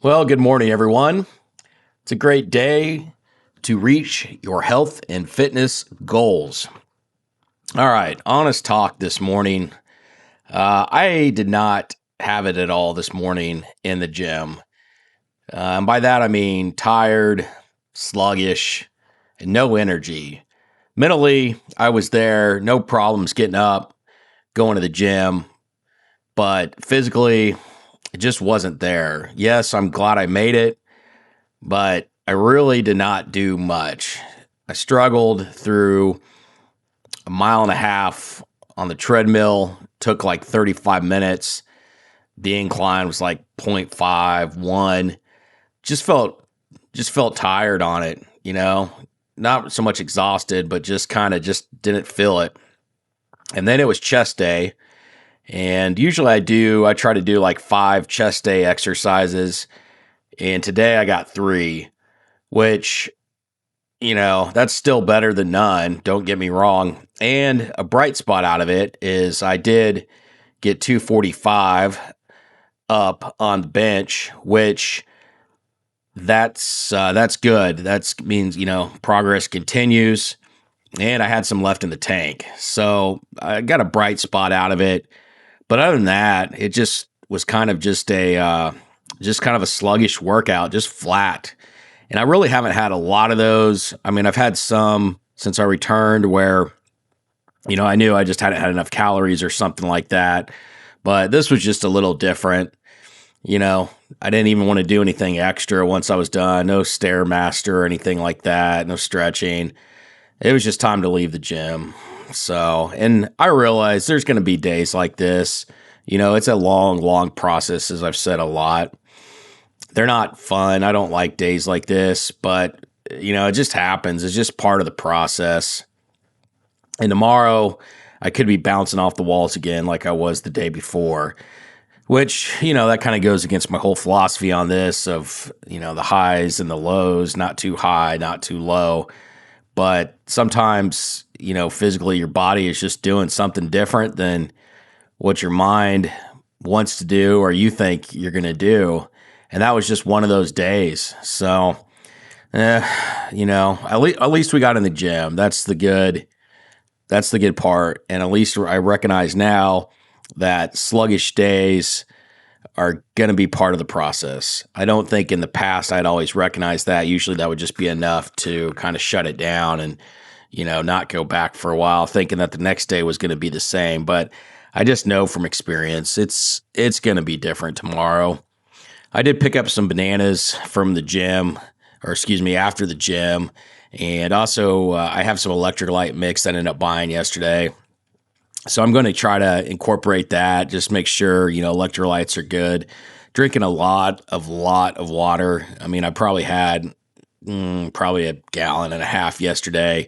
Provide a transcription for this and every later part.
Well, good morning, everyone. It's a great day to reach your health and fitness goals. All right, honest talk this morning. I did not have it at all this morning in the gym. And by that, I mean tired, sluggish, and no energy. Mentally, I was there, no problems getting up, going to the gym, but physically, it just wasn't there. Yes, I'm glad I made it, but I really did not do much. I struggled through a mile and a half on the treadmill, took like 35 minutes. The incline was like 0.5, 1. Just felt tired on it. Not so much exhausted, but just kind of just didn't feel it. And then it was chest day. And usually I try to do like 5 chest day exercises. And today I got 3, which, that's still better than none. Don't get me wrong. And a bright spot out of it is I did get 245 up on the bench, which that's good. That means, progress continues. And I had some left in the tank. So I got a bright spot out of it. But other than that, it just was kind of a sluggish workout, just flat. And I really haven't had a lot of those. I mean, I've had some since I returned where, I knew I just hadn't had enough calories or something like that. But this was just a little different. I didn't even want to do anything extra once I was done. No Stairmaster or anything like that. No stretching. It was just time to leave the gym. So, and I realize there's going to be days like this. It's a long, long process, as I've said a lot. They're not fun. I don't like days like this, but, it just happens. It's just part of the process. And tomorrow, I could be bouncing off the walls again like I was the day before, which, that kind of goes against my whole philosophy on this of, the highs and the lows, not too high, not too low. But sometimes, physically your body is just doing something different than what your mind wants to do or you think you're going to do. And that was just one of those days. So, at least we got in the gym. That's the good part. And at least I recognize now that sluggish days are going to be part of the process. I don't think in the past I'd always recognized that. Usually that would just be enough to kind of shut it down and, not go back for a while thinking that the next day was going to be the same. But I just know from experience, it's going to be different tomorrow. I did pick up some bananas from the gym, after the gym. And also I have some electrolyte mix that I ended up buying yesterday. So I'm going to try to incorporate that, just make sure, electrolytes are good. Drinking a lot of water. I mean, I probably had probably 1.5 gallons yesterday.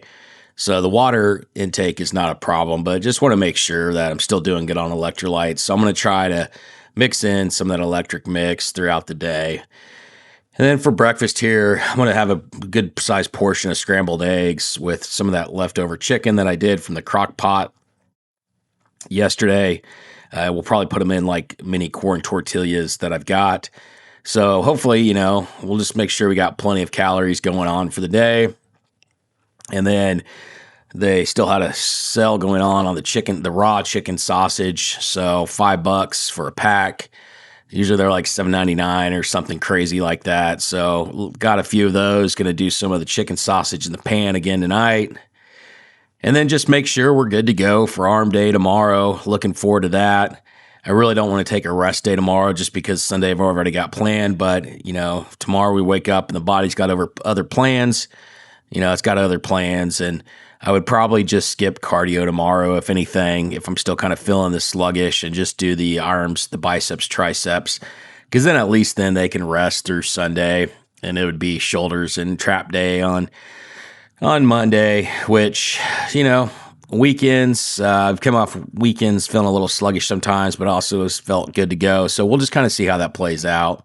So the water intake is not a problem, but just want to make sure that I'm still doing good on electrolytes. So I'm going to try to mix in some of that electric mix throughout the day. And then for breakfast here, I'm going to have a good sized portion of scrambled eggs with some of that leftover chicken that I did from the crock pot yesterday. We'll probably put them in like mini corn tortillas that I've got. So hopefully, we'll just make sure we got plenty of calories going on for the day. And then they still had a sale going on the raw chicken sausage. So $5 for a pack. Usually they're like $7.99 or something crazy like that. So got a few of those. Going to do some of the chicken sausage in the pan again tonight. And then just make sure we're good to go for arm day tomorrow. Looking forward to that. I really don't want to take a rest day tomorrow just because Sunday I've already got planned. But, tomorrow we wake up and the body's got other plans. It's got other plans. And I would probably just skip cardio tomorrow, if anything, if I'm still kind of feeling this sluggish, and just do the arms, the biceps, triceps. Because then at least then they can rest through Sunday. And it would be shoulders and trap day on Monday, which, weekends, I've come off weekends feeling a little sluggish sometimes, but also has felt good to go. So we'll just kind of see how that plays out.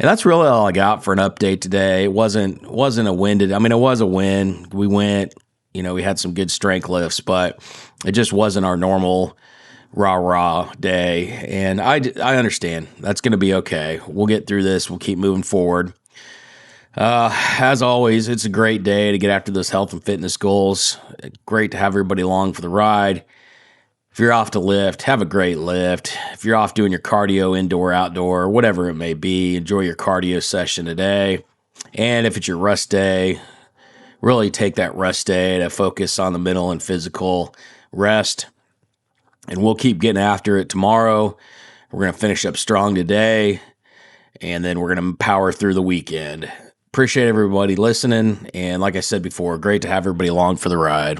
And that's really all I got for an update today. It wasn't a winded. I mean, it was a win. We went, we had some good strength lifts, but it just wasn't our normal rah day. And I understand that's going to be okay. We'll get through this. We'll keep moving forward. As always, it's a great day to get after those health and fitness goals. Great to have everybody along for the ride. If you're off to lift, have a great lift. If you're off doing your cardio, indoor, outdoor, whatever it may be, enjoy your cardio session today. And if it's your rest day, really take that rest day to focus on the mental and physical rest. And we'll keep getting after it tomorrow. We're going to finish up strong today, and then we're going to power through the weekend. Appreciate everybody listening. And like I said before, great to have everybody along for the ride.